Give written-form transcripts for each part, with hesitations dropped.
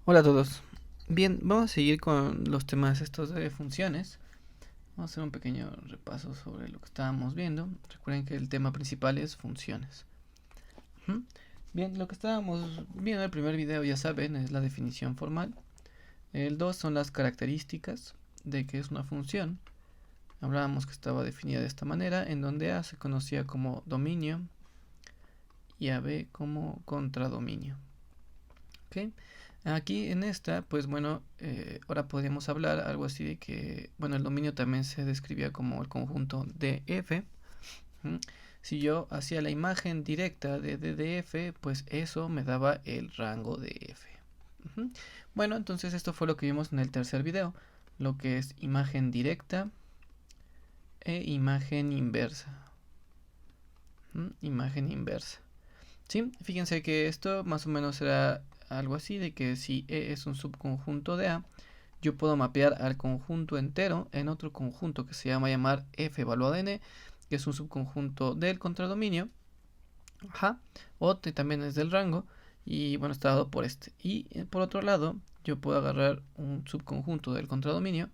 Hola a todos. Bien, vamos a seguir con los temas estos de funciones. Vamos a hacer un pequeño repaso sobre lo que estábamos viendo. Recuerden que el tema principal es funciones. Ujú. Bien, lo que estábamos viendo en el primer video, ya saben, es la definición formal. El 2 son las características de que es una función. Hablábamos que estaba definida de esta manera, en donde A se conocía como dominio y a B como contradominio. ¿Ok? Aquí en esta, pues bueno, ahora podríamos hablar algo así de que, bueno, el dominio también se describía como el conjunto de F. ¿Mm? Si yo hacía la imagen directa de D de F, pues eso me daba el rango de F. Ujú. Bueno, entonces esto fue lo que vimos en el tercer video, lo que es imagen directa e imagen inversa. Imagen inversa. ¿Sí? Fíjense que esto más o menos era algo así de que si E es un subconjunto de A, yo puedo mapear al conjunto entero en otro conjunto que se llama llamar F evaluado en E, que es un subconjunto del contradominio, ajá, o también es del rango, y bueno, está dado por este. Y por otro lado, yo puedo agarrar un subconjunto del contradominio,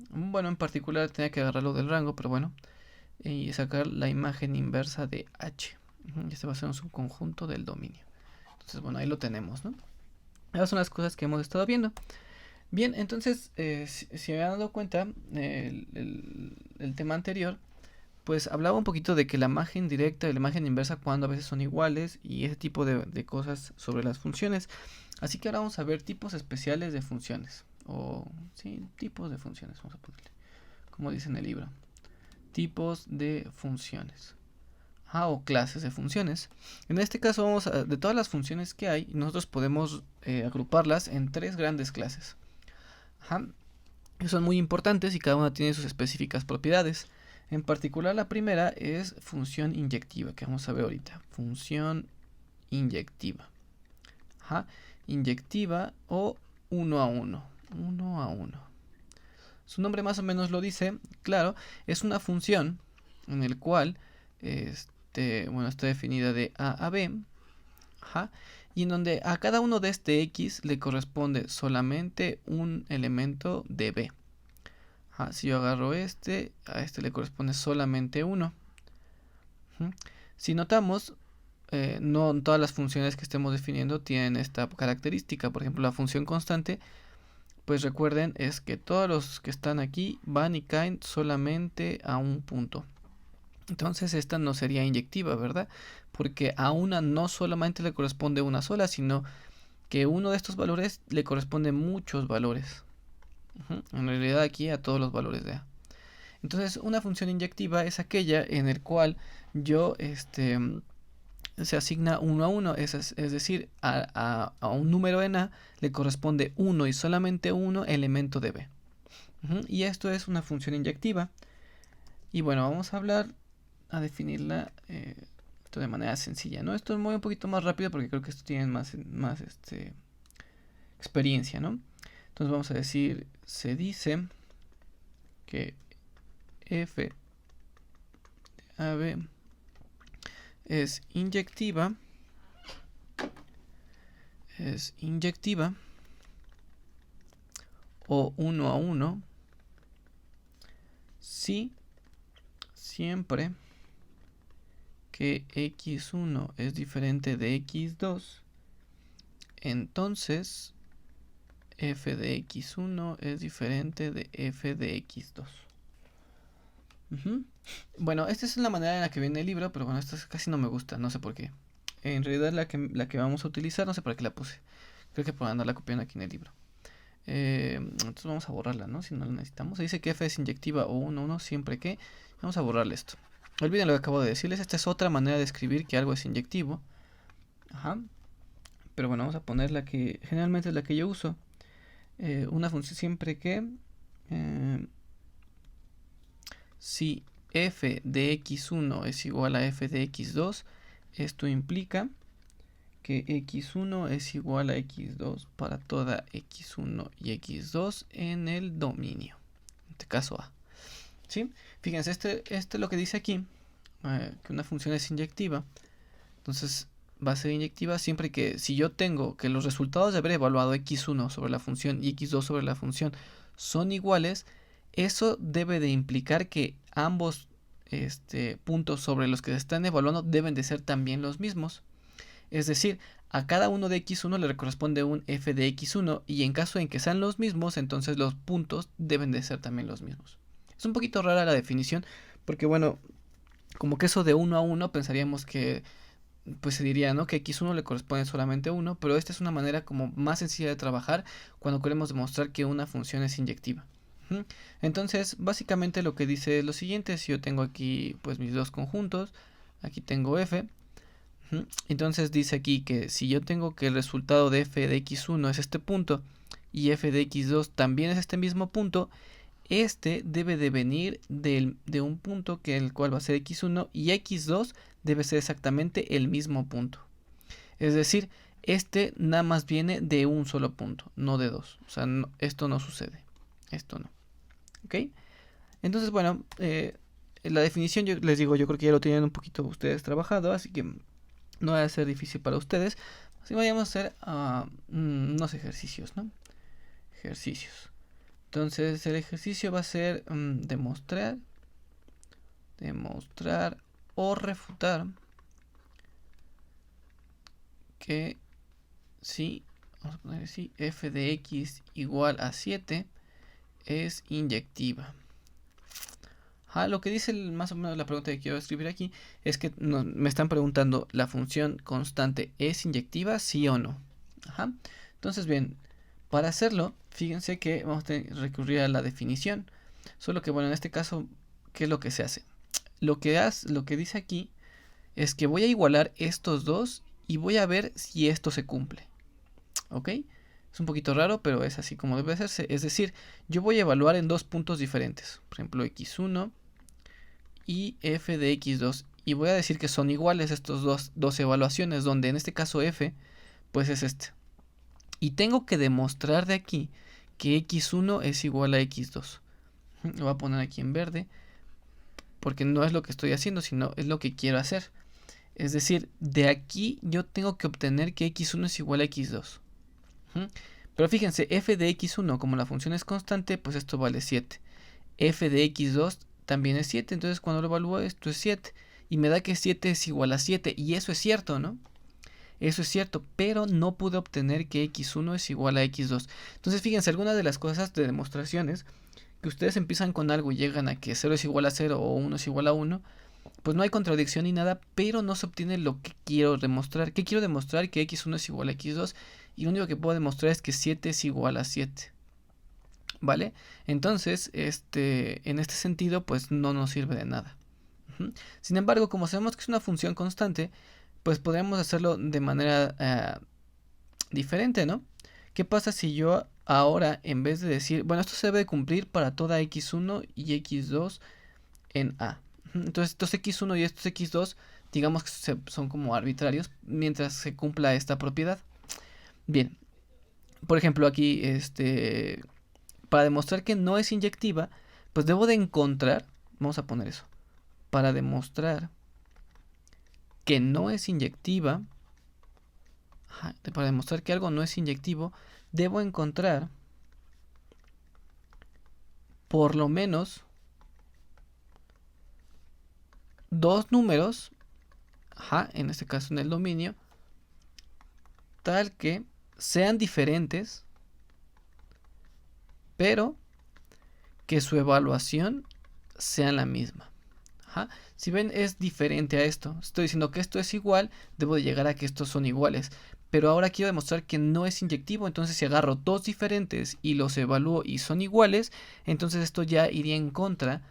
bueno, en particular tenía que agarrarlo del rango, pero bueno, y sacar la imagen inversa de H. Este va a ser un subconjunto del dominio. Entonces, bueno, ahí lo tenemos, ¿no? Esas son las cosas que hemos estado viendo. Bien, entonces, si me han dado cuenta, el tema anterior, pues hablaba un poquito de que la imagen directa y la imagen inversa cuando a veces son iguales y ese tipo de cosas sobre las funciones. Así que ahora vamos a ver tipos especiales de funciones. O, sí, tipos de funciones, vamos a ponerle. Como dice en el libro. Tipos de funciones. O clases de funciones. En este caso vamos a, de todas las funciones que hay, nosotros podemos agruparlas en tres grandes clases. Que son muy importantes y cada una tiene sus específicas propiedades. En particular la primera es función inyectiva, que vamos a ver ahorita. Función inyectiva. Inyectiva o uno a uno. Uno a uno. Su nombre más o menos lo dice, claro, es una función en el cual bueno, está definida de A a B, y en donde a cada uno de este X le corresponde solamente un elemento de B. Si yo agarro este, a este le corresponde solamente uno. Si notamos, no todas las funciones que estemos definiendo tienen esta característica. Por ejemplo, la función constante, pues recuerden, es que todos los que están aquí van y caen solamente a un punto. Entonces esta no sería inyectiva, ¿verdad? Porque a una no solamente le corresponde una sola, sino que uno de estos valores le corresponde muchos valores. En realidad aquí a todos los valores de A. Entonces una función inyectiva es aquella en el cual yo se asigna uno a uno, es decir, a un número en A le corresponde uno y solamente uno elemento de B. Y esto es una función inyectiva. Y bueno, vamos a hablar, a definirla esto de manera sencilla, ¿no? Esto es muy un poquito más rápido porque creo que esto tiene más experiencia, ¿no? Entonces vamos a decir, se dice que F de AB es inyectiva o uno a uno si siempre que x1 es diferente de x2, entonces f de x1 es diferente de f de x2. Bueno, esta es la manera en la que viene el libro, pero bueno, esta casi no me gusta, no sé por qué. En realidad la que vamos a utilizar, no sé para qué la puse. Creo que por andarla copiando aquí en el libro. Entonces vamos a borrarla, ¿no? Si no la necesitamos. Se dice que f es inyectiva o 1, 1 siempre que... Vamos a borrarle esto. Olviden lo que acabo de decirles. Esta es otra manera de escribir que algo es inyectivo. Pero bueno, vamos a poner la que generalmente es la que yo uso. Una función siempre que... si f de x1 es igual a f de x2, esto implica que x1 es igual a x2 para toda x1 y x2 en el dominio, en este caso A. ¿Sí? Fíjense, este es lo que dice aquí, que una función es inyectiva. Entonces, va a ser inyectiva siempre que si yo tengo que los resultados de haber evaluado x1 sobre la función y x2 sobre la función son iguales, eso debe de implicar que ambos puntos sobre los que se están evaluando deben de ser también los mismos. Es decir, a cada uno de x1 le corresponde un f de x1 y en caso en que sean los mismos, entonces los puntos deben de ser también los mismos. Es un poquito rara la definición porque bueno, como que eso de 1 a 1 pensaríamos que pues se diría, ¿no?, que x1 le corresponde solamente 1, pero esta es una manera como más sencilla de trabajar cuando queremos demostrar que una función es inyectiva. Entonces, básicamente lo que dice es lo siguiente: si yo tengo aquí pues mis dos conjuntos, aquí tengo f, entonces dice aquí que si yo tengo que el resultado de f de x1 es este punto y f de x2 también es este mismo punto, debe de venir de un punto que el cual va a ser x1 y x2 debe ser exactamente el mismo punto. Es decir, nada más viene de un solo punto, no de dos. O sea, no, esto no sucede. Esto no. ¿Ok? Entonces, bueno, la definición, yo les digo, yo creo que ya lo tienen un poquito ustedes trabajado, así que no va a ser difícil para ustedes. Así que vayamos a hacer unos ejercicios, ¿no? Ejercicios. Entonces, el ejercicio va a ser demostrar o refutar que si, vamos a poner así, f de x igual a 7 es inyectiva. Lo que dice más o menos la pregunta que quiero escribir aquí es que me están preguntando, ¿la función constante es inyectiva, sí o no? Entonces, bien, para hacerlo, fíjense que vamos a recurrir a la definición. Solo que, bueno, en este caso, ¿qué es lo que se hace? Lo que dice aquí es que voy a igualar estos dos y voy a ver si esto se cumple. ¿Ok? Es un poquito raro, pero es así como debe hacerse. Es decir, yo voy a evaluar en dos puntos diferentes. Por ejemplo, x1 y f de x2. Y voy a decir que son iguales estos dos evaluaciones, donde en este caso f, pues es este. Y tengo que demostrar de aquí que x1 es igual a x2. Lo voy a poner aquí en verde, porque no es lo que estoy haciendo, sino es lo que quiero hacer. Es decir, de aquí yo tengo que obtener que x1 es igual a x2. Pero fíjense, f de x1, como la función es constante, pues esto vale 7. F de x2 también es 7, entonces cuando lo evalúo esto es 7. Y me da que 7 es igual a 7, y eso es cierto, ¿no? Eso es cierto, pero no pude obtener que x1 es igual a x2. Entonces fíjense, algunas de las cosas de demostraciones, que ustedes empiezan con algo y llegan a que 0 es igual a 0 o 1 es igual a 1, pues no hay contradicción ni nada, pero no se obtiene lo que quiero demostrar. ¿Qué quiero demostrar? Que x1 es igual a x2, y lo único que puedo demostrar es que 7 es igual a 7. ¿Vale? Entonces, en este sentido, pues no nos sirve de nada. Sin embargo, como sabemos que es una función constante, pues podríamos hacerlo de manera diferente, ¿no? ¿Qué pasa si yo ahora, en vez de decir, bueno, esto se debe cumplir para toda x1 y x2 en A? Entonces, estos x1 y estos x2, digamos que son como arbitrarios mientras se cumpla esta propiedad. Bien, por ejemplo, aquí, para demostrar que no es inyectiva, pues debo de encontrar, vamos a poner eso, para demostrar que no es inyectiva, para demostrar que algo no es inyectivo, debo encontrar por lo menos dos números, en este caso en el dominio, tal que sean diferentes, pero que su evaluación sea la misma. Si ven, es diferente a esto. Estoy diciendo que esto es igual, debo de llegar a que estos son iguales. Pero ahora quiero demostrar que no es inyectivo, entonces si agarro dos diferentes y los evalúo y son iguales, entonces esto ya iría en contra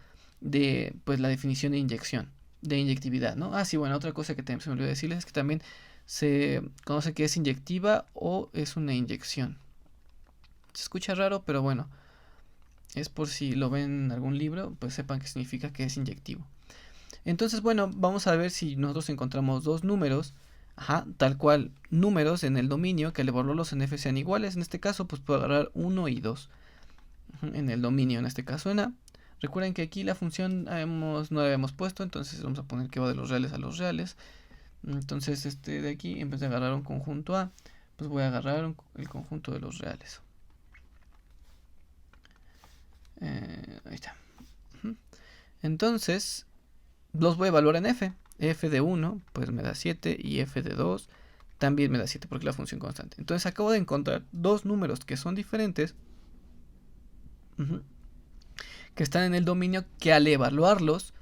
de pues la definición de inyección, de inyectividad, ¿no? Sí, bueno, otra cosa que se me olvidó decirles es que también se conoce que es inyectiva o es una inyección. Se escucha raro, pero bueno, es por si lo ven en algún libro, pues sepan que significa que es inyectivo. Entonces, bueno, vamos a ver si nosotros encontramos dos números, tal cual, números en el dominio, que al evaluarlos en f sean iguales. En este caso, pues puedo agarrar 1 y 2 en el dominio, en este caso en A. Recuerden que aquí la función no la habíamos puesto, entonces vamos a poner que va de los reales a los reales. Entonces de aquí, en vez de agarrar un conjunto A, pues voy a agarrar el conjunto de los reales. Ahí está. Entonces, los voy a evaluar en f. F de 1 pues me da 7 y f de 2 también me da 7 porque es la función constante. Entonces acabo de encontrar dos números que son diferentes, que están en el dominio, que al evaluarlos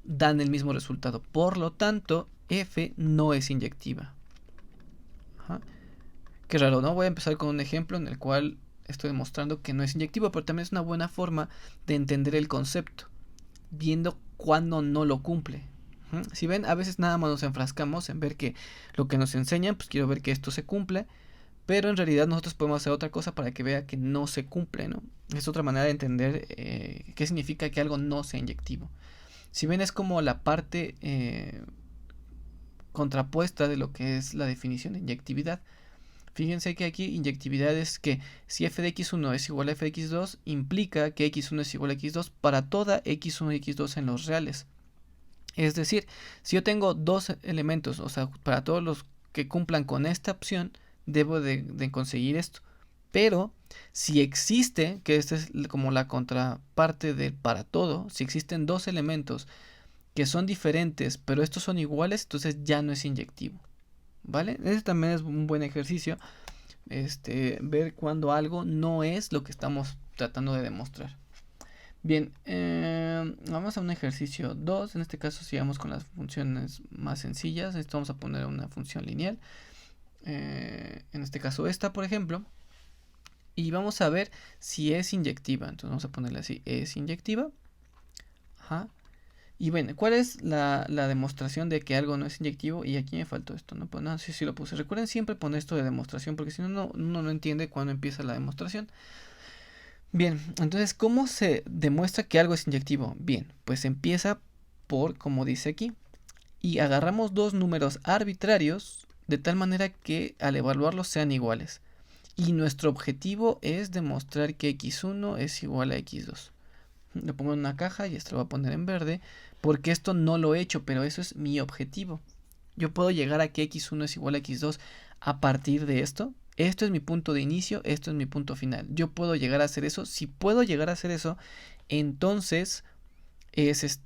dan el mismo resultado. Por lo tanto, f no es inyectiva. Qué raro, ¿no? Voy a empezar con un ejemplo en el cual estoy demostrando que no es inyectivo, pero también es una buena forma de entender el concepto, viendo cuándo no lo cumple. Si ven, a veces nada más nos enfrascamos en ver que lo que nos enseñan, pues quiero ver que esto se cumple, pero en realidad nosotros podemos hacer otra cosa para que vea que no se cumple, ¿no? Es otra manera de entender qué significa que algo no sea inyectivo. Si ven, es como la parte contrapuesta de lo que es la definición de inyectividad. Fíjense que aquí inyectividad es que si f de x1 es igual a f de x2, implica que x1 es igual a x2 para toda x1 y x2 en los reales. Es decir, si yo tengo dos elementos, o sea, para todos los que cumplan con esta opción, debo de conseguir esto. Pero si existe, que esta es como la contraparte de para todo, si existen dos elementos que son diferentes, pero estos son iguales, entonces ya no es inyectivo. ¿Vale? Ese también es un buen ejercicio. Ver cuando algo no es lo que estamos tratando de demostrar. Bien, vamos a un ejercicio 2. En este caso sigamos con las funciones más sencillas. Esto vamos a poner una función lineal. En este caso esta, por ejemplo. Y vamos a ver si es inyectiva. Entonces vamos a ponerle así, es inyectiva. Ajá. Y bueno, ¿cuál es la demostración de que algo no es inyectivo? Y aquí me faltó esto, ¿no? Pues no sé si lo puse. Recuerden siempre poner esto de demostración, porque si no, uno no entiende cuándo empieza la demostración. Bien, entonces, ¿cómo se demuestra que algo es inyectivo? Bien, pues empieza por, como dice aquí, y agarramos dos números arbitrarios de tal manera que al evaluarlos sean iguales. Y nuestro objetivo es demostrar que x1 es igual a x2. Lo pongo en una caja y esto lo voy a poner en verde, porque esto no lo he hecho, pero eso es mi objetivo. Yo puedo llegar a que x1 es igual a x2 a partir de esto. Esto es mi punto de inicio, esto es mi punto final. Yo puedo llegar a hacer eso. Si puedo llegar a hacer eso, entonces es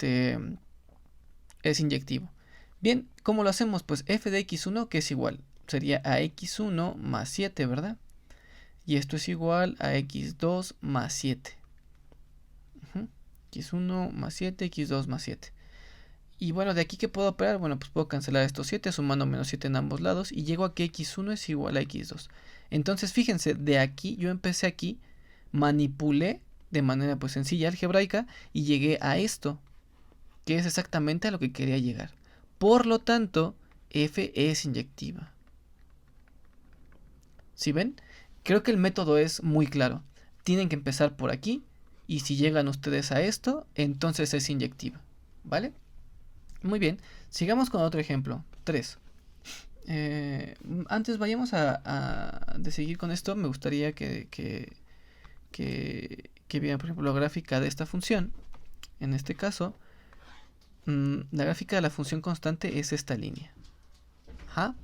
inyectivo. Bien, ¿cómo lo hacemos? Pues f de x1, que es igual, sería a x1 más 7, ¿verdad? Y esto es igual a x2 más 7. x1 más 7, x2 más 7. Y bueno, ¿de aquí qué puedo operar? Bueno, pues puedo cancelar estos 7 sumando menos 7 en ambos lados y llego a que x1 es igual a x2. Entonces, fíjense, de aquí, yo empecé aquí, manipulé de manera pues sencilla, algebraica, y llegué a esto, que es exactamente a lo que quería llegar. Por lo tanto, f es inyectiva. ¿Sí ven? Creo que el método es muy claro. Tienen que empezar por aquí, y si llegan ustedes a esto, entonces es inyectiva. ¿Vale? Muy bien, sigamos con otro ejemplo, 3. Antes vayamos de seguir con esto, me gustaría que vieran, por ejemplo, la gráfica de esta función. En este caso, la gráfica de la función constante es esta línea. Ajá.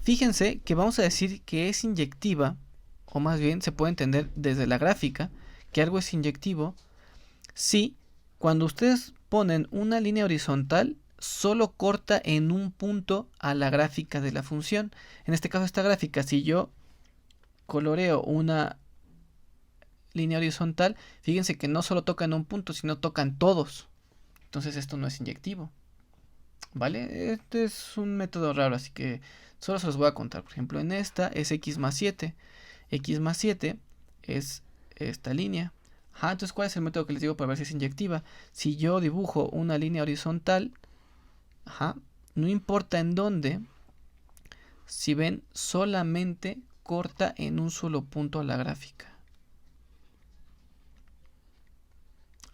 Fíjense que vamos a decir que es inyectiva, o más bien se puede entender desde la gráfica que algo es inyectivo si cuando ustedes ponen una línea horizontal solo corta en un punto a la gráfica de la función. En este caso, esta gráfica, si yo coloreo una línea horizontal, fíjense que no solo tocan un punto, sino tocan todos. Entonces esto no es inyectivo. ¿Vale? Este es un método raro, así que solo se los voy a contar. Por ejemplo, en esta es x más 7. X más 7 es esta línea. Entonces, ¿cuál es el método que les digo para ver si es inyectiva? Si yo dibujo una línea horizontal, no importa en dónde, si ven, solamente corta en un solo punto a la gráfica.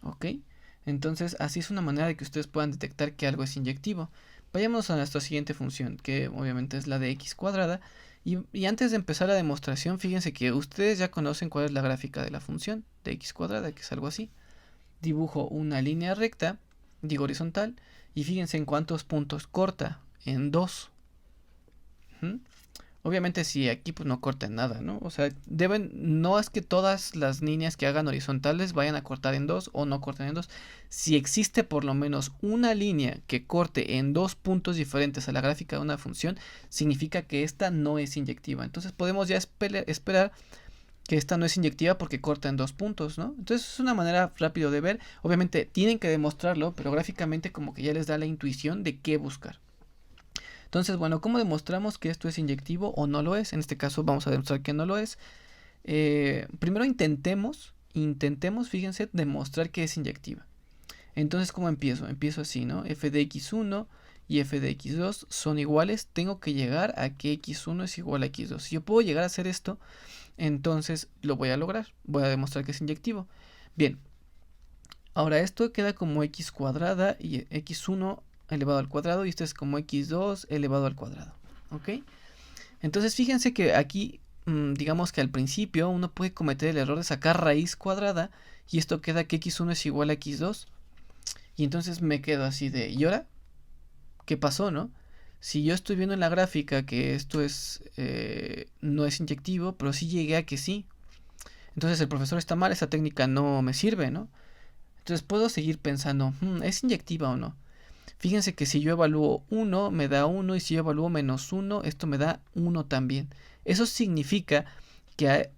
¿Ok? Entonces, así es una manera de que ustedes puedan detectar que algo es inyectivo. Vayamos a nuestra siguiente función, que obviamente es la de x cuadrada. Y antes de empezar la demostración, fíjense que ustedes ya conocen cuál es la gráfica de la función de x cuadrada, que es algo así. Dibujo una línea recta, digo horizontal, y fíjense en cuántos puntos corta, en 2. Ujú. Obviamente si aquí pues no corten nada, ¿no? O sea, no es que todas las líneas que hagan horizontales vayan a cortar en dos o no corten en dos. Si existe por lo menos una línea que corte en dos puntos diferentes a la gráfica de una función, significa que esta no es inyectiva. Entonces podemos ya esperar que esta no es inyectiva porque corta en dos puntos, ¿no? Entonces es una manera rápido de ver. Obviamente tienen que demostrarlo, pero gráficamente como que ya les da la intuición de qué buscar. Entonces, bueno, ¿cómo demostramos que esto es inyectivo o no lo es? En este caso vamos a demostrar que no lo es. Primero intentemos, fíjense, demostrar que es inyectiva. Entonces, ¿cómo empiezo? Empiezo así, ¿no? F de x1 y f de x2 son iguales. Tengo que llegar a que x1 es igual a x2. Si yo puedo llegar a hacer esto, entonces lo voy a lograr. Voy a demostrar que es inyectivo. Bien, ahora esto queda como x cuadrada y x1 elevado al cuadrado y esto es como x2 elevado al cuadrado. ¿Ok? Entonces fíjense que aquí, digamos que al principio uno puede cometer el error de sacar raíz cuadrada y esto queda que x1 es igual a x2. Y entonces me quedo así de, ¿y ahora? ¿Qué pasó, no? Si yo estoy viendo en la gráfica que esto es no es inyectivo, pero sí llegué a que sí. Entonces el profesor está mal, esa técnica no me sirve, ¿no? Entonces puedo seguir pensando, ¿es inyectiva o no? Fíjense que si yo evalúo 1 me da 1 y si yo evalúo menos 1 esto me da 1 también. Eso significa que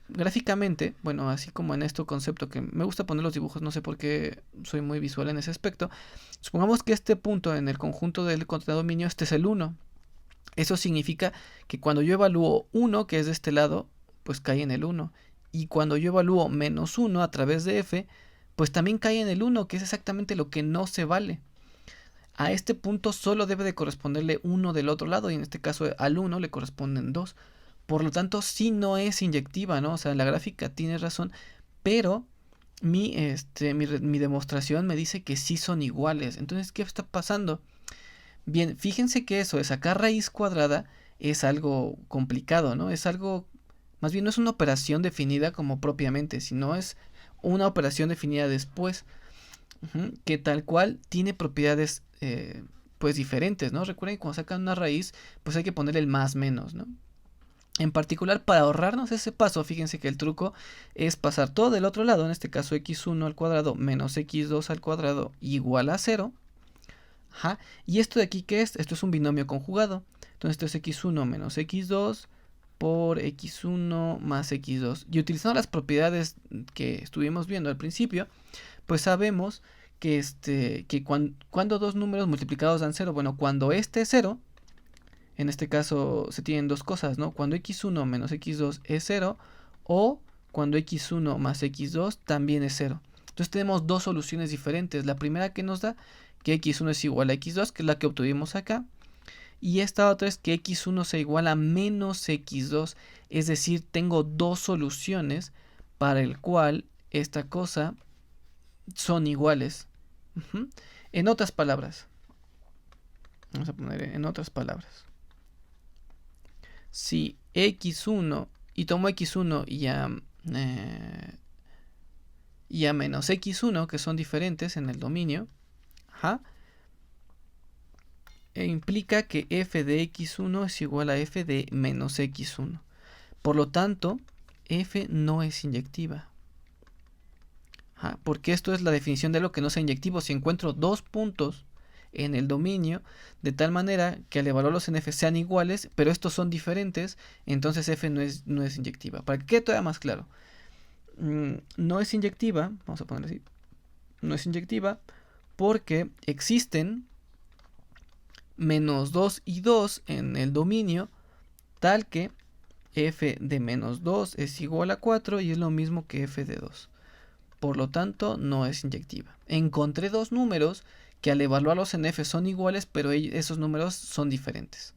gráficamente, bueno, así como en este concepto que me gusta poner los dibujos, no sé por qué soy muy visual en ese aspecto, supongamos que este punto en el conjunto del contradominio este es el 1. Eso significa que cuando yo evalúo 1, que es de este lado, pues cae en el 1. Y cuando yo evalúo menos 1 a través de f, pues también cae en el 1, que es exactamente lo que no se vale. A este punto solo debe de corresponderle 1 del otro lado, y en este caso al 1 le corresponden 2. Por lo tanto, sí no es inyectiva, ¿no? O sea, la gráfica tiene razón, pero mi demostración me dice que sí son iguales. Entonces, ¿qué está pasando? Bien, fíjense que eso de sacar raíz cuadrada es algo complicado, ¿no? Es algo, más bien no es una operación definida como propiamente, sino es una operación definida después, que tal cual tiene propiedades pues diferentes, ¿no? Recuerden que cuando sacan una raíz, pues hay que ponerle el más menos, ¿no? En particular, para ahorrarnos ese paso, fíjense que el truco es pasar todo del otro lado, en este caso x1 al cuadrado menos x2 al cuadrado igual a 0. Ajá. ¿Y esto de aquí qué es? Esto es un binomio conjugado. Entonces esto es x1 menos x2 por x1 más x2. Y utilizando las propiedades que estuvimos viendo al principio, pues sabemos que, cuando dos números multiplicados dan 0, bueno, cuando este es 0, en este caso se tienen dos cosas, ¿no? Cuando x1 menos x2 es 0 o cuando x1 más x2 también es 0. Entonces tenemos dos soluciones diferentes. La primera que nos da que x1 es igual a x2, que es la que obtuvimos acá. Y esta otra es que x1 sea igual a menos x2. Es decir, tengo dos soluciones para el cual esta cosa son iguales. En otras palabras, vamos a poner en otras palabras. Si x1 y tomo x1 y a menos x1, que son diferentes en el dominio, implica que f de x1 es igual a f de menos x1. Por lo tanto, f no es inyectiva. Porque esto es la definición de lo que no sea inyectivo. Si encuentro dos puntos en el dominio de tal manera que al evaluarlos en f sean iguales, pero estos son diferentes, entonces f no es inyectiva. Para que quede todavía más claro, no es inyectiva, vamos a ponerlo así, no es inyectiva porque existen menos 2 y 2 en el dominio tal que f de menos 2 es igual a 4 y es lo mismo que f de 2. Por lo tanto, no es inyectiva. Encontré dos números que al evaluarlos en f son iguales, pero esos números son diferentes.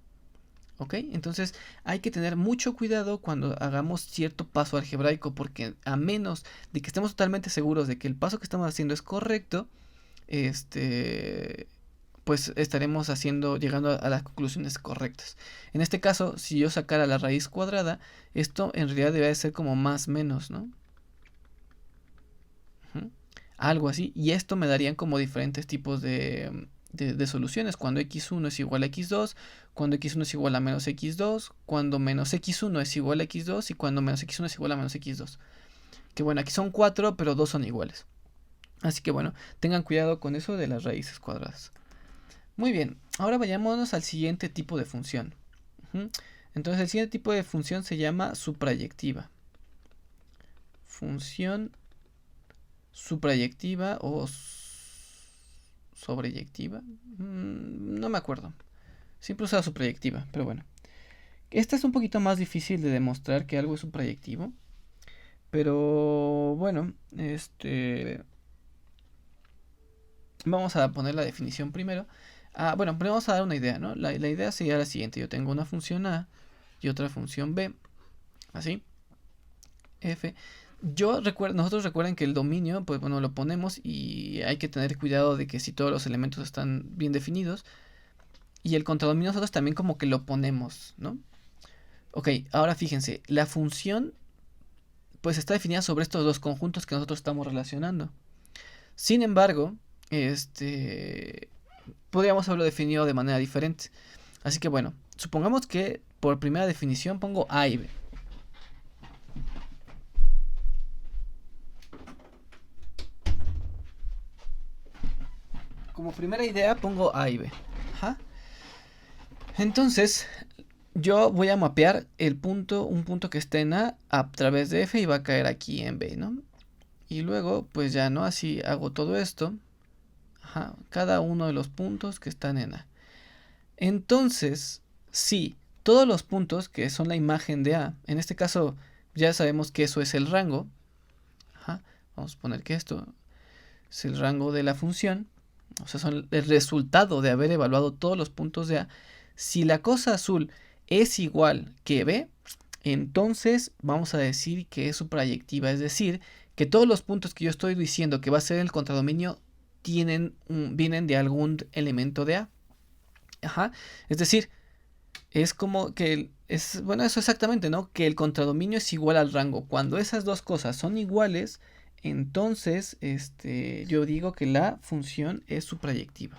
¿Ok? Entonces hay que tener mucho cuidado cuando hagamos cierto paso algebraico, porque a menos de que estemos totalmente seguros de que el paso que estamos haciendo es correcto, pues estaremos llegando a las conclusiones correctas. En este caso, si yo sacara la raíz cuadrada, esto en realidad debería ser como más menos, ¿no? Algo así, y esto me darían como diferentes tipos de de soluciones, cuando x1 es igual a x2, cuando x1 es igual a menos x2, cuando menos x1 es igual a x2 y cuando menos x1 es igual a menos x2. Que bueno, aquí son 4, pero 2 son iguales. Así que bueno, tengan cuidado con eso de las raíces cuadradas. Muy bien, ahora vayámonos al siguiente tipo de función. Entonces el siguiente tipo de función se llama suprayectiva. Función suprayectiva o sobreyectiva. No me acuerdo. Siempre usaba suprayectiva, pero bueno. Esta es un poquito más difícil de demostrar que algo es suprayectivo. Pero bueno, vamos a poner la definición primero. Bueno, pero vamos a dar una idea, ¿no? La idea sería la siguiente. Yo tengo una función A y otra función B. Así. F. Nosotros recuerden que el dominio, pues bueno, lo ponemos y hay que tener cuidado de que si todos los elementos están bien definidos. Y el contradominio nosotros también como que lo ponemos, ¿no? Ok, ahora fíjense, la función pues está definida sobre estos dos conjuntos que nosotros estamos relacionando. Sin embargo, podríamos haberlo definido de manera diferente. Así que bueno, supongamos que por primera definición pongo A y B. Como primera idea pongo A y B. Ajá. Entonces, yo voy a mapear un punto que esté en A través de F y va a caer aquí en B, ¿no? Y luego, pues ya, ¿no? Así hago todo esto. Ajá, cada uno de los puntos que están en A. Entonces, sí, todos los puntos que son la imagen de A, en este caso ya sabemos que eso es el rango. Ajá, vamos a poner que esto es el rango de la función. O sea, son el resultado de haber evaluado todos los puntos de A. Si la cosa azul es igual que B, entonces vamos a decir que es suprayectiva. Es decir, que todos los puntos que yo estoy diciendo que va a ser el contradominio vienen de algún elemento de A. Ajá. Es decir, es como que bueno, eso exactamente, ¿no? Que el contradominio es igual al rango. Cuando esas dos cosas son iguales, entonces yo digo que la función es suprayectiva.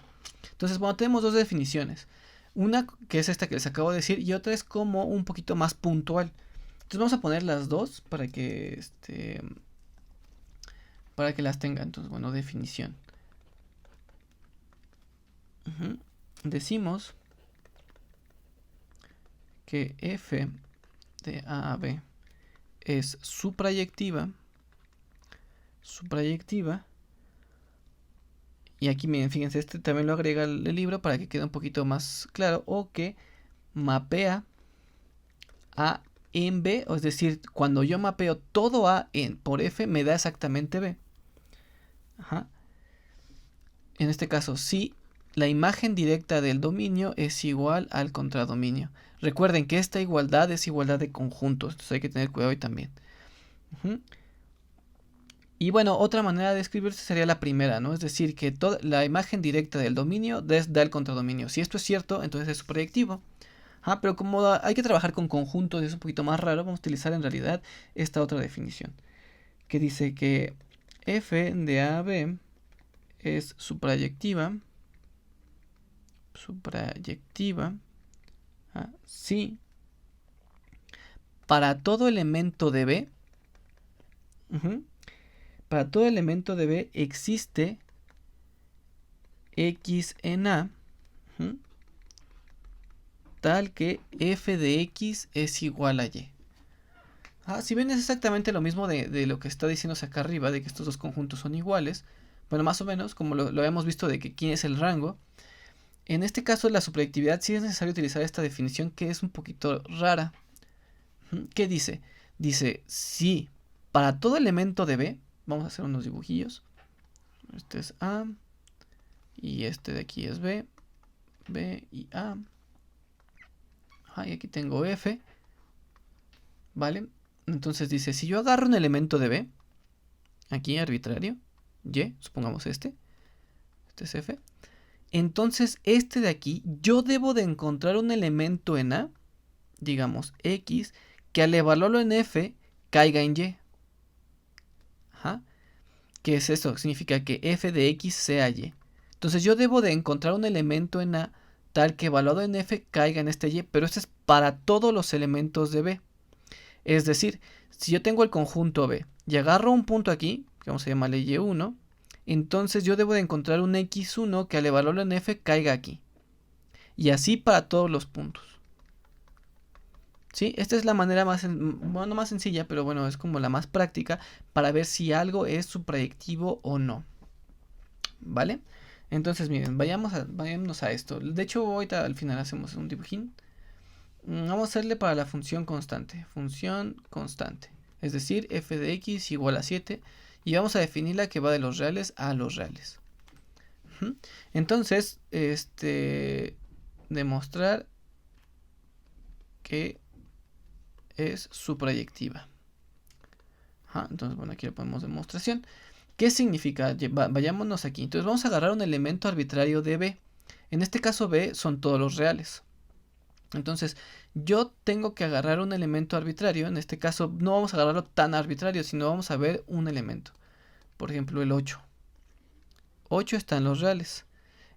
Entonces, bueno, tenemos dos definiciones. Una que es esta que les acabo de decir y otra es como un poquito más puntual. Entonces vamos a poner las dos para que las tengan. Entonces, bueno, definición. Decimos que f de A a B es suprayectiva. Y aquí miren, fíjense, también lo agrega el libro para que quede un poquito más claro. O que mapea A en B, es decir, cuando yo mapeo todo A por F, me da exactamente B. Ajá. En este caso, si la imagen directa del dominio es igual al contradominio. Recuerden que esta igualdad es igualdad de conjuntos, entonces hay que tener cuidado ahí también. Y bueno, otra manera de escribirse sería la primera, ¿no? Es decir, que toda la imagen directa del dominio da el contradominio. Si esto es cierto, entonces es proyectivo. Pero como hay que trabajar con conjuntos y es un poquito más raro, vamos a utilizar en realidad esta otra definición. Que dice que f de A a B es suprayectiva. Sí. Para todo elemento de B. Para todo elemento de B existe x en A tal que f de x es igual a y. Si ven, es exactamente lo mismo de lo que está diciéndose acá arriba, de que estos dos conjuntos son iguales. Bueno, más o menos, como lo habíamos visto de que quién es el rango. En este caso, la suprayectividad sí es necesario utilizar esta definición que es un poquito rara. ¿Qué dice? Dice, si para todo elemento de B, vamos a hacer unos dibujillos. Este es A. Y este de aquí es B. B y A. Y aquí tengo F. ¿Vale? Entonces dice, si yo agarro un elemento de B, aquí arbitrario, Y, supongamos este es F, entonces este de aquí, yo debo de encontrar un elemento en A, digamos X, que al evaluarlo en F, caiga en Y. ¿Qué es eso? Significa que F de X sea Y. Entonces yo debo de encontrar un elemento en A tal que evaluado en F caiga en este Y, pero esto es para todos los elementos de B. Es decir, si yo tengo el conjunto B y agarro un punto aquí, que vamos a llamarle Y1, entonces yo debo de encontrar un X1 que al evaluarlo en F caiga aquí. Y así para todos los puntos. ¿Sí? Esta es la manera más, bueno, no más sencilla, pero bueno, es como la más práctica para ver si algo es subproyectivo o no. ¿Vale? Entonces, miren, vayámonos a esto. De hecho, ahorita al final hacemos un dibujín. Vamos a hacerle para la función constante. Función constante. Es decir, f de x igual a 7. Y vamos a definirla que va de los reales a los reales. Entonces, demostrar que es subproyectiva. Entonces, bueno, aquí le ponemos demostración. ¿Qué significa? Vayámonos aquí. Entonces vamos a agarrar un elemento arbitrario de B. En este caso B son todos los reales. Entonces yo tengo que agarrar un elemento arbitrario. En este caso no vamos a agarrarlo tan arbitrario, sino vamos a ver un elemento. Por ejemplo el 8. 8 está en los reales.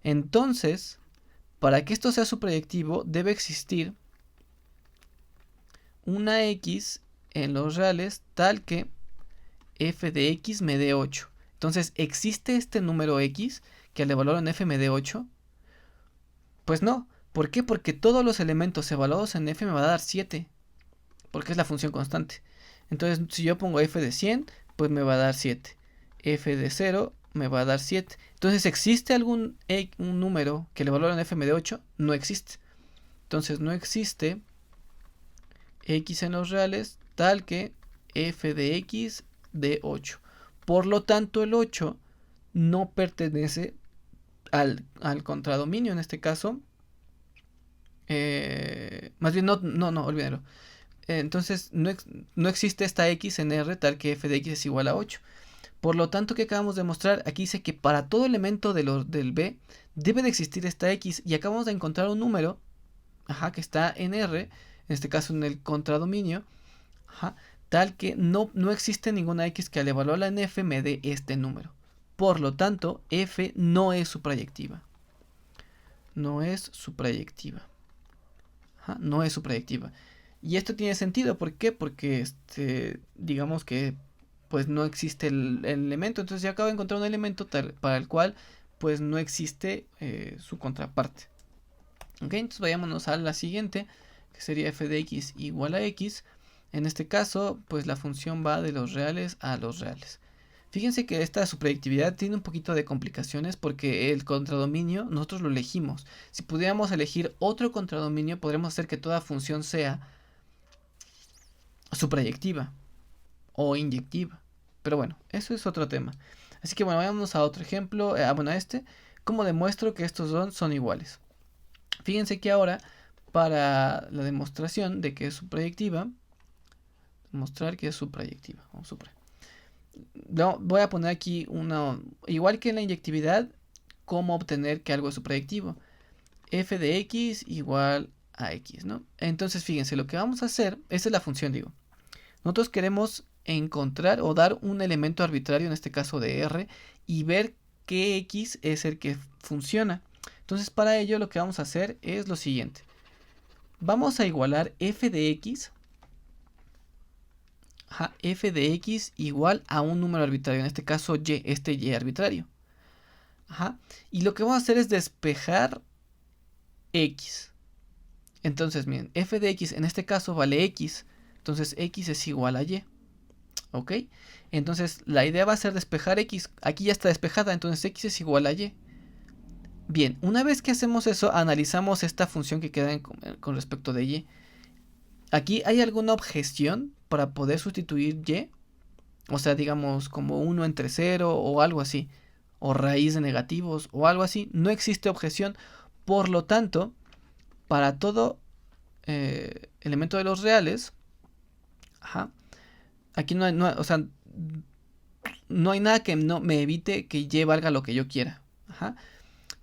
Entonces, para que esto sea subproyectivo, debe existir una X en los reales tal que f de x me dé 8. Entonces, ¿existe este número x que al evaluarlo en f me dé 8? Pues no. ¿Por qué? Porque todos los elementos evaluados en f me va a dar 7. Porque es la función constante. Entonces, si yo pongo f de 100, pues me va a dar 7. F de 0 me va a dar 7. Entonces, ¿existe un número que al evaluarlo en f me dé 8? No existe. Entonces, no existe x en los reales tal que f de x de 8. Por lo tanto, el 8 no pertenece al contradominio. En este caso, más bien, no, olvídalo. Entonces, no existe esta x en R tal que f de x es igual a 8. Por lo tanto, ¿qué acabamos de mostrar? Aquí dice que para todo elemento del B debe de existir esta x. Y acabamos de encontrar un número que está en R, en este caso en el contradominio, tal que no existe ninguna x que al evaluarla en f me dé este número. Por lo tanto, f no es subproyectiva. No es subproyectiva. No es subproyectiva. Y esto tiene sentido. ¿Por qué? Porque digamos que pues no existe el elemento. Entonces ya acabo de encontrar un elemento para el cual pues no existe su contraparte. Ok, entonces vayámonos a la siguiente, que sería f de x igual a x. En este caso, pues la función va de los reales a los reales. Fíjense que esta subproyectividad tiene un poquito de complicaciones porque el contradominio nosotros lo elegimos. Si pudiéramos elegir otro contradominio, podríamos hacer que toda función sea subproyectiva o inyectiva. Pero bueno, eso es otro tema. Así que bueno, vayamos a otro ejemplo. Bueno, a ¿cómo demuestro que estos dos son iguales? Fíjense que ahora, para la demostración de que es subproyectiva, mostrar que es subproyectiva. Voy a poner aquí igual que en la inyectividad, cómo obtener que algo es subproyectivo. F de x igual a x, ¿no? Entonces, fíjense, lo que vamos a hacer, esta es la función, digo. Nosotros queremos encontrar o dar un elemento arbitrario, en este caso de R, y ver qué x es el que funciona. Entonces, para ello lo que vamos a hacer es lo siguiente. Vamos a igualar f de x. F de x igual a un número arbitrario, en este caso y, y arbitrario. Y lo que vamos a hacer es despejar x. Entonces, miren, f de x en este caso vale x. Entonces, x es igual a y. ¿Ok? Entonces, la idea va a ser despejar x. Aquí ya está despejada, entonces x es igual a y. Bien, una vez que hacemos eso, analizamos esta función que queda con respecto de y. Aquí hay alguna objeción para poder sustituir y. O sea, digamos como 1 entre 0 o algo así. O raíz de negativos o algo así. No existe objeción. Por lo tanto, para todo elemento de los reales, aquí no hay nada que no me evite que y valga lo que yo quiera.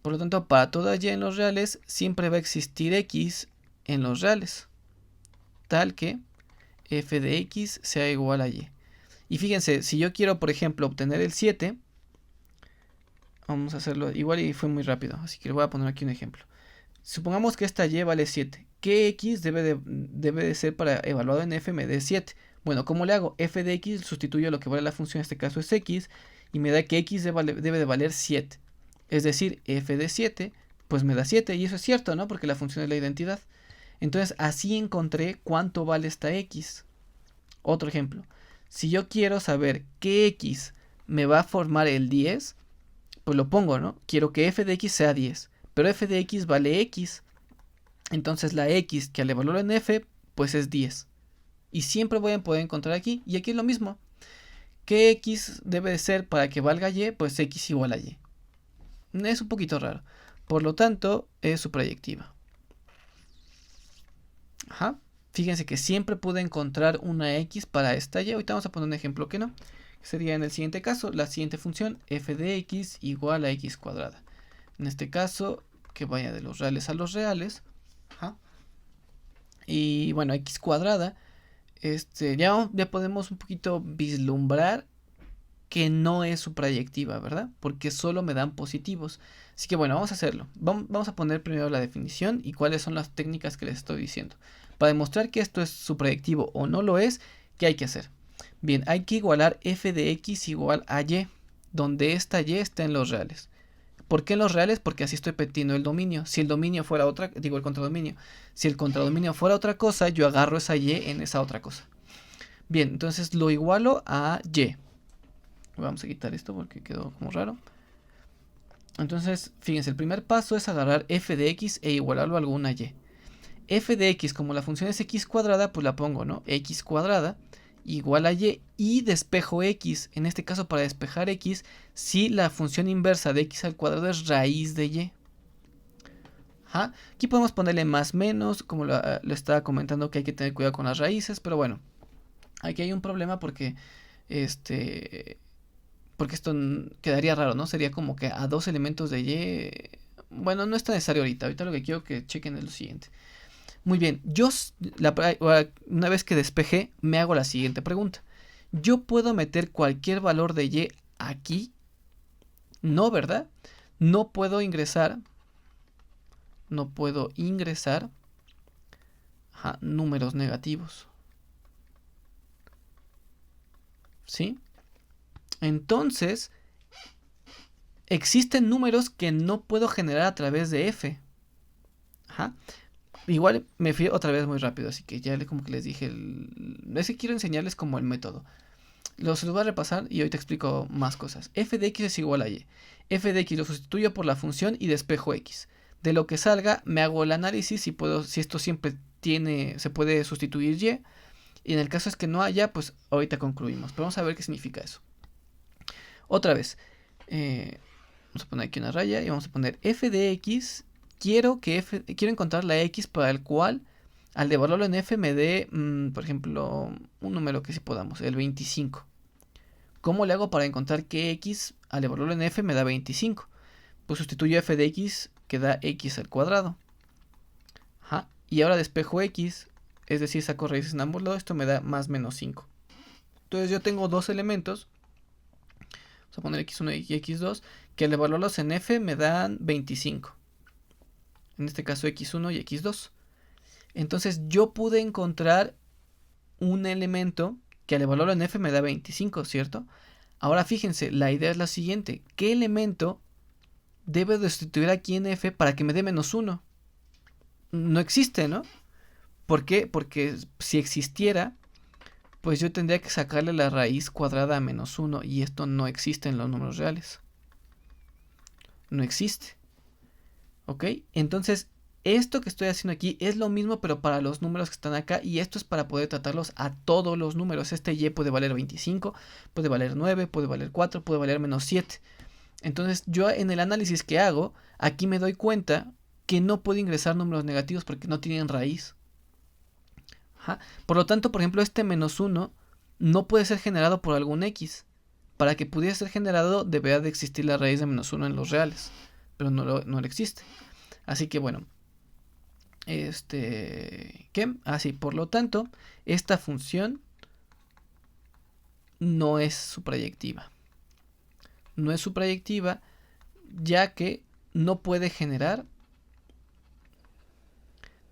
Por lo tanto, para toda y en los reales, siempre va a existir x en los reales. Tal que f de x sea igual a y. Y fíjense, si yo quiero, por ejemplo, obtener el 7, Vamos a hacerlo igual y fue muy rápido, así que le voy a poner aquí un ejemplo. Supongamos que esta y vale 7. ¿Qué x debe de ser para evaluado en f me dé 7? Bueno, ¿cómo le hago? F de x sustituyo lo que vale la función, en este caso es x, y me da que x debe de valer 7. Es decir, f de 7, pues me da 7, y eso es cierto, ¿no? Porque la función es la identidad. Entonces, así encontré cuánto vale esta x. Otro ejemplo. Si yo quiero saber qué x me va a formar el 10, pues lo pongo, ¿no? Quiero que f de x sea 10, pero f de x vale x. Entonces la x que al evaluarlo en f, pues es 10. Y siempre voy a poder encontrar aquí. Y aquí es lo mismo. ¿Qué x debe de ser para que valga y? Pues x igual a y. Es un poquito raro. Por lo tanto, es su proyectiva. Ajá. Fíjense que siempre pude encontrar una x para esta y. Ahorita vamos a poner un ejemplo que no. Sería en el siguiente caso, la siguiente función, f de x igual a x cuadrada. En este caso, que vaya de los reales a los reales. Ajá. Y bueno, x cuadrada, ya podemos un poquito vislumbrar que no es su proyectiva, ¿verdad? Porque solo me dan positivos. Así que bueno, vamos a hacerlo. Vamos a poner primero la definición y cuáles son las técnicas que les estoy diciendo. Para demostrar que esto es su proyectivo o no lo es, ¿qué hay que hacer? Bien, hay que igualar f de x igual a y, donde esta y está en los reales. ¿Por qué en los reales? Porque así estoy petiendo el dominio. Si el dominio fuera otra, digo el contradominio. Si el contradominio fuera otra cosa, yo agarro esa y en esa otra cosa. Bien, entonces lo igualo a y. Vamos a quitar esto porque quedó como raro. Entonces, fíjense, el primer paso es agarrar f de x e igualarlo a alguna y. F de x, como la función es x cuadrada, pues la pongo, ¿no? X cuadrada igual a y despejo x. En este caso, para despejar x, si la función inversa de x al cuadrado es raíz de y. Ajá. Aquí podemos ponerle más menos, como lo estaba comentando que hay que tener cuidado con las raíces, pero bueno, aquí hay un problema porque porque esto quedaría raro, ¿no? Sería como que a dos elementos de y. Bueno, no es tan necesario ahorita. Ahorita lo que quiero que chequen es lo siguiente. Muy bien, una vez que despejé, me hago la siguiente pregunta. ¿Yo puedo meter cualquier valor de y aquí? No, ¿verdad? No puedo ingresar. No puedo ingresar números negativos. ¿Sí? Entonces, existen números que no puedo generar a través de f. Ajá. Igual me fui otra vez muy rápido, así que ya como que les dije, es que quiero enseñarles como el método. Los voy a repasar y hoy te explico más cosas. F de x es igual a y. F de x lo sustituyo por la función y despejo x. De lo que salga me hago el análisis y si esto siempre se puede sustituir y. Y en el caso es que no haya, pues ahorita concluimos. Pero vamos a ver qué significa eso. Otra vez, vamos a poner aquí una raya y vamos a poner f de x. Quiero encontrar la x para el cual al devolverlo en f me dé, por ejemplo, un número que sí podamos, el 25. ¿Cómo le hago para encontrar que x al devolverlo en f me da 25? Pues sustituyo f de x que da x al cuadrado. Ajá. Y ahora despejo x, es decir, saco raíces en ambos lados, esto me da más menos 5. Entonces yo tengo dos elementos, vamos a poner x1 y x2, que al devolverlos en f me dan 25. En este caso x1 y x2. Entonces yo pude encontrar un elemento que al evaluarlo en f me da 25, ¿cierto? Ahora fíjense, la idea es la siguiente. ¿Qué elemento debe de sustituir aquí en f para que me dé menos 1? No existe, ¿no? ¿Por qué? Porque si existiera, pues yo tendría que sacarle la raíz cuadrada a menos 1 y esto no existe en los números reales. No existe. ¿Ok? Entonces, esto que estoy haciendo aquí es lo mismo, pero para los números que están acá. Y esto es para poder tratarlos a todos los números. Este y puede valer 25, puede valer 9, puede valer 4, puede valer menos 7. Entonces, yo en el análisis que hago, aquí me doy cuenta que no puedo ingresar números negativos porque no tienen raíz. Ajá. Por lo tanto, por ejemplo, este menos 1 no puede ser generado por algún x. Para que pudiera ser generado, debería de existir la raíz de menos 1 en los reales. Pero no lo existe. Así que bueno. ¿Qué? Así, por lo tanto, esta función no es su proyectiva. No es su proyectiva. ya que no puede generar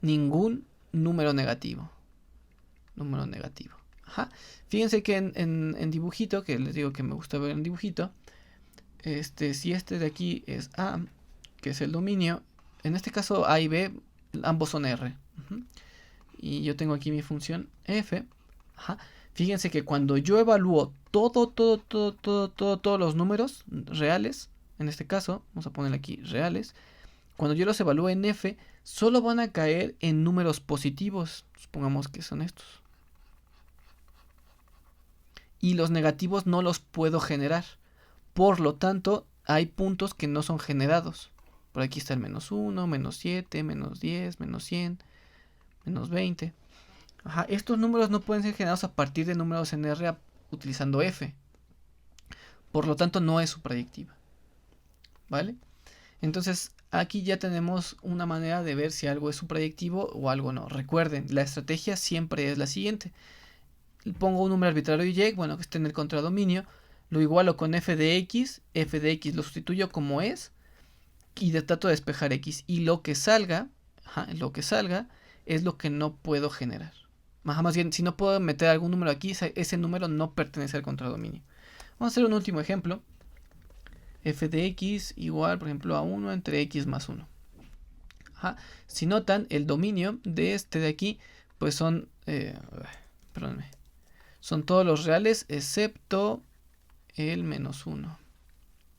ningún número negativo. Ajá. Fíjense que en dibujito, que les digo que me gusta ver en dibujito, si este de aquí es A, que es el dominio, en este caso A y B, ambos son R. Y yo tengo aquí mi función F. Ajá. Fíjense que cuando yo evalúo todos los números reales, en este caso, vamos a ponerle aquí reales, cuando yo los evalúo en F, solo van a caer en números positivos. Supongamos que son estos. Y los negativos no los puedo generar. Por lo tanto, hay puntos que no son generados. Por aquí está el menos 1, menos 7, menos 10, menos 100, menos 20. Ajá, estos números no pueden ser generados a partir de números en R utilizando F. Por lo tanto, no es suprayectiva. ¿Vale? Entonces, aquí ya tenemos una manera de ver si algo es suprayectivo o algo no. Recuerden, la estrategia siempre es la siguiente. Pongo un número arbitrario y, bueno, que esté en el contradominio, lo igualo con f de x lo sustituyo como es y trato de despejar x. Y lo que salga es lo que no puedo generar. Más bien, si no puedo meter algún número aquí, ese número no pertenece al contradominio. Vamos a hacer un último ejemplo. F de x igual, por ejemplo, a 1 entre x más 1. Ajá. Si notan, el dominio de este de aquí, pues son, son todos los reales excepto el menos 1.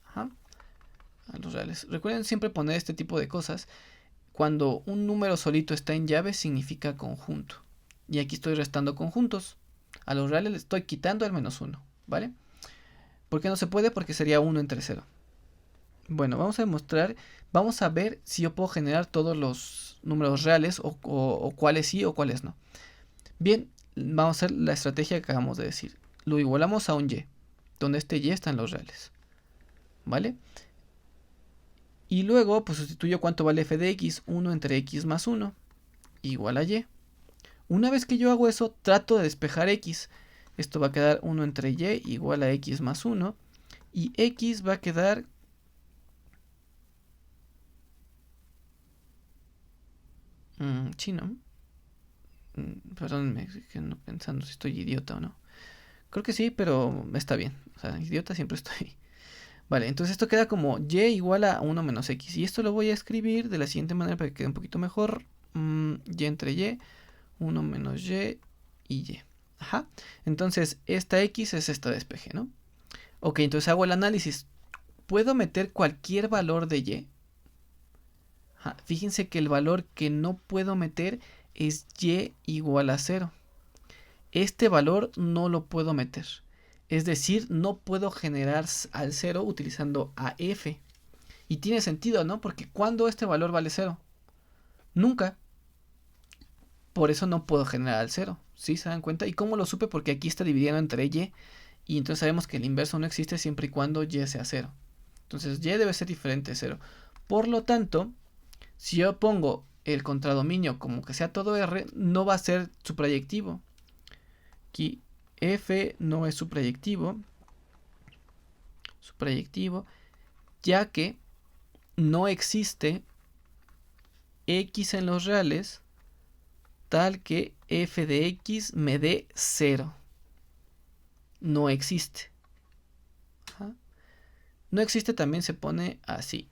Ajá. A los reales. Recuerden siempre poner este tipo de cosas. Cuando un número solito está en llave, significa conjunto. Y aquí estoy restando conjuntos. A los reales le estoy quitando el menos 1, ¿vale? ¿Por qué no se puede? Porque sería 1 entre 0. Bueno, vamos a demostrar, vamos a ver si yo puedo generar todos los números reales o cuáles sí o cuáles no. Bien, vamos a hacer la estrategia que acabamos de decir. Lo igualamos a un y, donde este y está en los reales. ¿Vale? Y luego, pues sustituyo cuánto vale f de x, 1 entre x más 1, igual a y. Una vez que yo hago eso, trato de despejar x. Esto va a quedar 1 entre y igual a x más 1. Y x va a quedar... chino. Perdónenme, que no pensando si estoy idiota o no. Creo que sí, pero está bien. O sea, idiota siempre estoy. Vale, entonces esto queda como y igual a 1 menos x. Y esto lo voy a escribir de la siguiente manera para que quede un poquito mejor. Y entre y, 1 menos y y y. Ajá. Entonces, esta x es esta despeje, ¿no? Ok, entonces hago el análisis. ¿Puedo meter cualquier valor de y? Ajá. Fíjense que el valor que no puedo meter es y igual a 0. Este valor no lo puedo meter. Es decir, no puedo generar al 0 utilizando AF. Y tiene sentido, ¿no? Porque ¿cuándo este valor vale 0? Nunca. Por eso no puedo generar al 0. ¿Sí se dan cuenta? ¿Y cómo lo supe? Porque aquí está dividiendo entre y. Y entonces sabemos que el inverso no existe siempre y cuando y sea 0. Entonces y debe ser diferente de 0. Por lo tanto, si yo pongo el contradominio como que sea todo R, no va a ser suprayectivo. Aquí F no es suprayectivo, ya que no existe x en los reales tal que f de x me dé 0. No existe. Ajá. No existe también se pone así.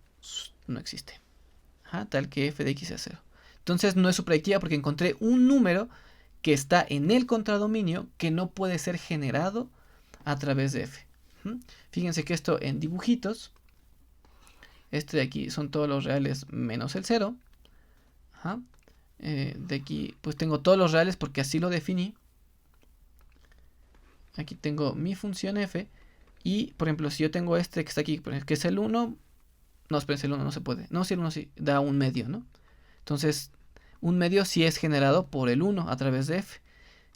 No existe. Ajá, tal que f de x sea 0. Entonces no es suprayectiva porque encontré un número que está en el contradominio que no puede ser generado a través de f. Fíjense que esto en dibujitos, este de aquí son todos los reales menos el 0. Ajá. De aquí pues tengo todos los reales porque así lo definí. Aquí tengo mi función f. Y por ejemplo si yo tengo este que está aquí, que es el 1. No, espérense, el 1 no se puede. No, si el 1 sí da un medio, ¿no? Entonces un medio sí es generado por el 1 a través de f.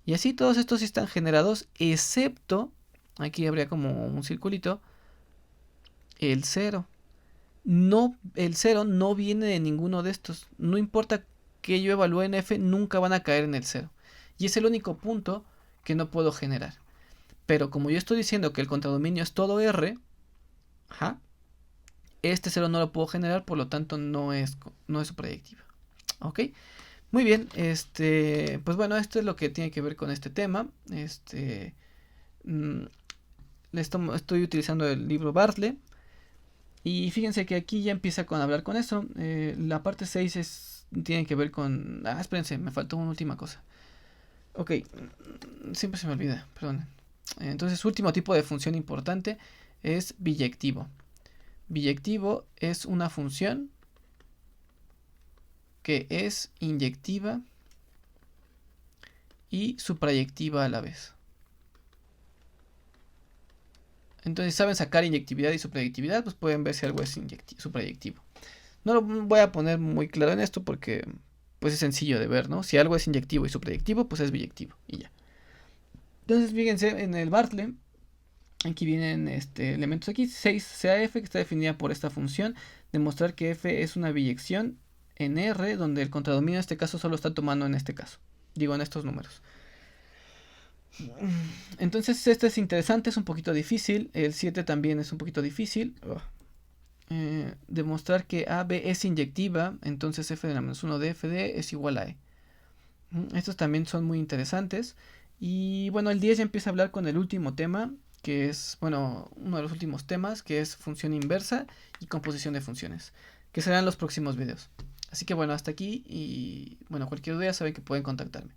Y así todos estos sí están generados, excepto, aquí habría como un circulito, el 0. No, el 0 no viene de ninguno de estos. No importa que yo evalúe en f, nunca van a caer en el 0. Y es el único punto que no puedo generar. Pero como yo estoy diciendo que el contradominio es todo R, ajá, Este 0 no lo puedo generar, por lo tanto no es suprayectiva. ¿Ok? Muy bien, pues bueno, esto es lo que tiene que ver con este tema. Estoy utilizando el libro Bartlett. Y fíjense que aquí ya empieza con hablar con eso. La parte 6 tiene que ver con... espérense, me faltó una última cosa. Ok, siempre se me olvida, perdón. Entonces, último tipo de función importante es biyectivo. Biyectivo es una función que es inyectiva y suprayectiva a la vez. Entonces, si saben sacar inyectividad y suprayectividad, pues pueden ver si algo es suprayectivo. No lo voy a poner muy claro en esto porque pues es sencillo de ver, ¿no? Si algo es inyectivo y suprayectivo, pues es biyectivo y ya. Entonces, fíjense, en el Bartlett, aquí vienen elementos aquí, 6 sea f, que está definida por esta función, demostrar que f es una biyección en R, donde el contradominio en este caso solo está tomando en este caso. Digo, en estos números. Entonces, este es interesante, es un poquito difícil. El 7 también es un poquito difícil. Demostrar que AB es inyectiva, entonces f de la menos 1 de fd es igual a e. Estos también son muy interesantes. Y bueno, el 10 ya empieza a hablar con el último tema, que es, bueno, uno de los últimos temas, que es función inversa y composición de funciones, que serán los próximos videos. Así que bueno, hasta aquí y bueno, cualquier duda saben que pueden contactarme.